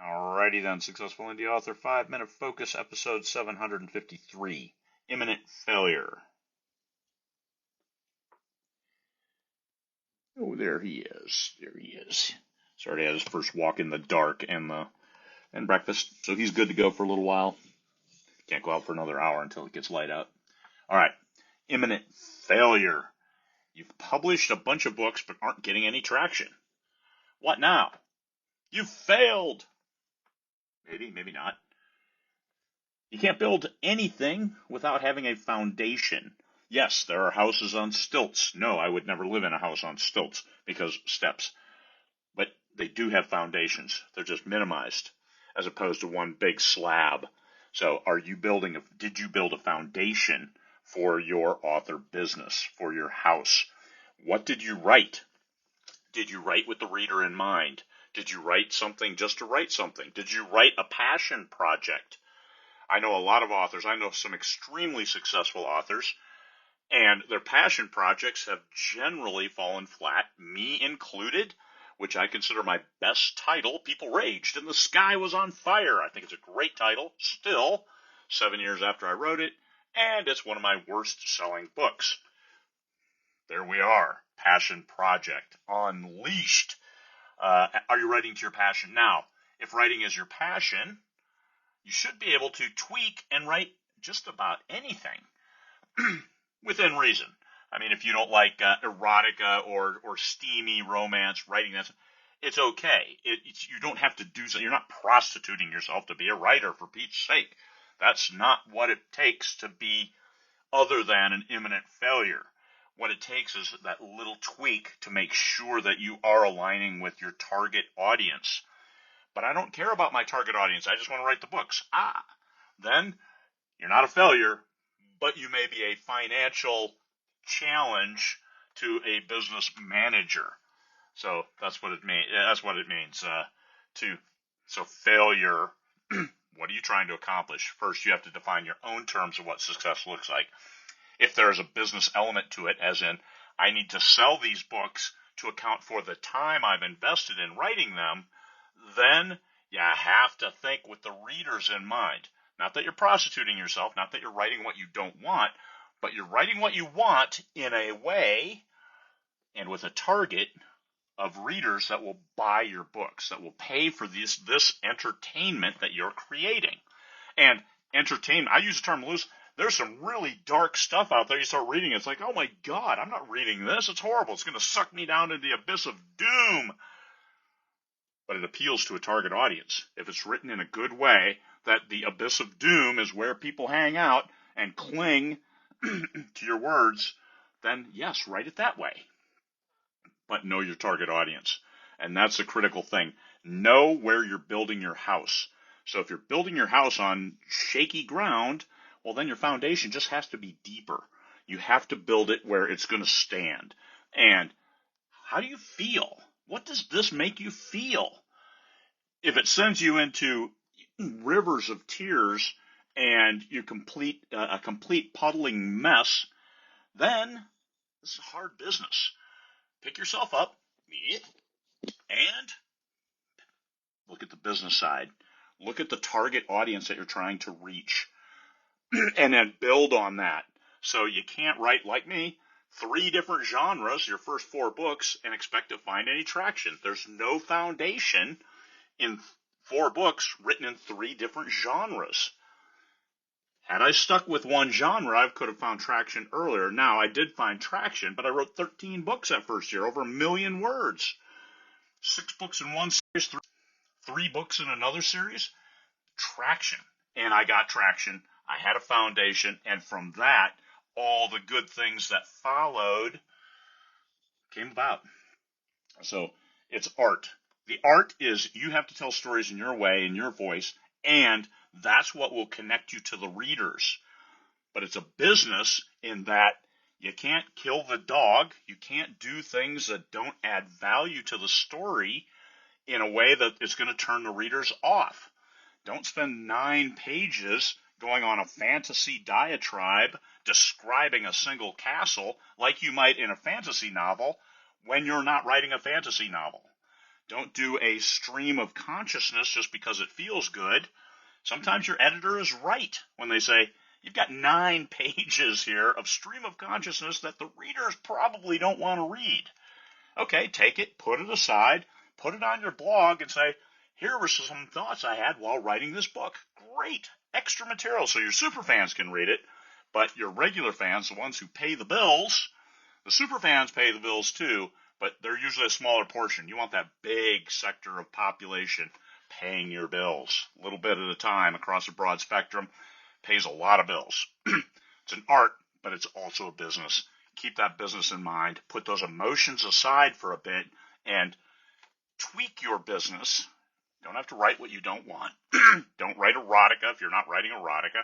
Alrighty then, Successful Indie Author 5-Minute Focus, episode 753, Imminent Failure. Oh, there he is. Sorry, he had his first walk in the dark and breakfast, so he's good to go for a little while. Can't go out for another hour until it gets light out. Alright, Imminent Failure. You've published a bunch of books but aren't getting any traction. What now? You've failed! Maybe, maybe not. You can't build anything without having a foundation. Yes, there are houses on stilts. No, I would never live in a house on stilts because steps. But they do have foundations. They're just minimized as opposed to one big slab. So did you build a foundation for your author business, for your house? What did you write? Did you write with the reader in mind? Did you write something just to write something? Did you write a passion project? I know a lot of authors. I know some extremely successful authors, and their passion projects have generally fallen flat, me included, which I consider my best title. People raged, and the sky was on fire. I think it's a great title, still, 7 years after I wrote it, and it's one of my worst-selling books. There we are, passion project, unleashed. Are you writing to your passion? Now, if writing is your passion, you should be able to tweak and write just about anything within reason. I mean, if you don't like erotica or steamy romance, writing that, it's okay. You don't have to do so. You're not prostituting yourself to be a writer, for Pete's sake. That's not what it takes to be other than an imminent failure. What it takes is that little tweak to make sure that you are aligning with your target audience. But I don't care about my target audience. I just want to write the books. Then you're not a failure, but you may be a financial challenge to a business manager. So that's what it means. So failure. What are you trying to accomplish? First, you have to define your own terms of what success looks like. If there is a business element to it, as in, I need to sell these books to account for the time I've invested in writing them, then you have to think with the readers in mind. Not that you're prostituting yourself, not that you're writing what you don't want, but you're writing what you want in a way and with a target of readers that will buy your books, that will pay for this entertainment that you're creating. And entertainment, I use the term loose. There's some really dark stuff out there. You start reading it, it's like, oh my God, I'm not reading this. It's horrible. It's going to suck me down into the abyss of doom. But it appeals to a target audience. If it's written in a good way, that the abyss of doom is where people hang out and cling to your words, then yes, write it that way. But know your target audience. And that's the critical thing. Know where you're building your house. So if you're building your house on shaky ground, well, then your foundation just has to be deeper. You have to build it where it's going to stand. And how do you feel? What does this make you feel? If it sends you into rivers of tears and you complete a complete puddling mess, then this is hard business. Pick yourself up and look at the business side. Look at the target audience that you're trying to reach. And then build on that. So you can't write, like me, 3 different genres, your first 4 books, and expect to find any traction. There's no foundation in 4 books written in 3 different genres. Had I stuck with one genre, I could have found traction earlier. Now, I did find traction, but I wrote 13 books that first year, over 1 million words. 6 books in one series, 3 books in another series. Traction. And I got traction. I had a foundation, and from that, all the good things that followed came about. So it's art. The art is you have to tell stories in your way, in your voice, and that's what will connect you to the readers. But it's a business in that you can't kill the dog. You can't do things that don't add value to the story in a way that is going to turn the readers off. Don't spend 9 pages going on a fantasy diatribe describing a single castle like you might in a fantasy novel when you're not writing a fantasy novel. Don't do a stream of consciousness just because it feels good. Sometimes your editor is right when they say, you've got 9 pages here of stream of consciousness that the readers probably don't want to read. Okay, take it, put it aside, put it on your blog and say, here were some thoughts I had while writing this book. Great, extra material so your super fans can read it, but your regular fans, the ones who pay the bills, the super fans pay the bills too, but they're usually a smaller portion. You want that big sector of population paying your bills, a little bit at a time across a broad spectrum, pays a lot of bills. It's an art, but it's also a business. Keep that business in mind. Put those emotions aside for a bit and tweak your business. Don't have to write what you don't want. Don't write erotica if you're not writing erotica.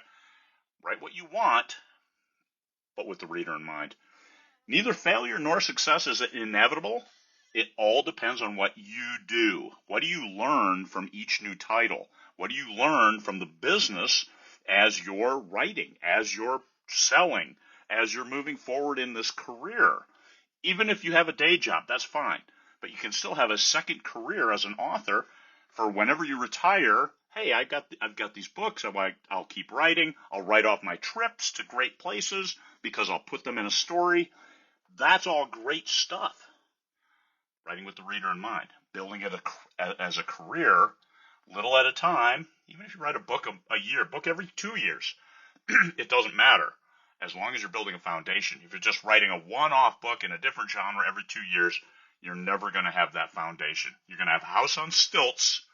Write what you want, but with the reader in mind. Neither failure nor success is inevitable. It all depends on what you do. What do you learn from each new title? What do you learn from the business as you're writing, as you're selling, as you're moving forward in this career? Even if you have a day job, that's fine. But you can still have a second career as an author for whenever you retire. Hey, I've got these books. I'll keep writing. I'll write off my trips to great places because I'll put them in a story. That's all great stuff. Writing with the reader in mind. Building it as a career, little at a time. Even if you write a book a year, book every 2 years, it doesn't matter as long as you're building a foundation. If you're just writing a one-off book in a different genre every 2 years, you're never going to have that foundation. You're going to have a house on stilts,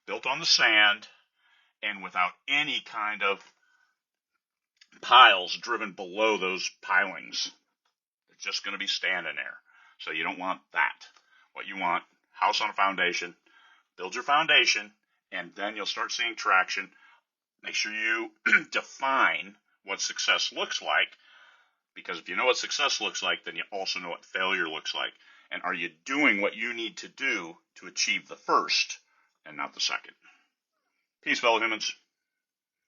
built on the sand, and without any kind of piles driven below those pilings. It's just going to be standing there. So you don't want that. What you want, house on a foundation, build your foundation, and then you'll start seeing traction. Make sure you define what success looks like, because if you know what success looks like, then you also know what failure looks like. And are you doing what you need to do to achieve the first and not the second? Peace, fellow humans.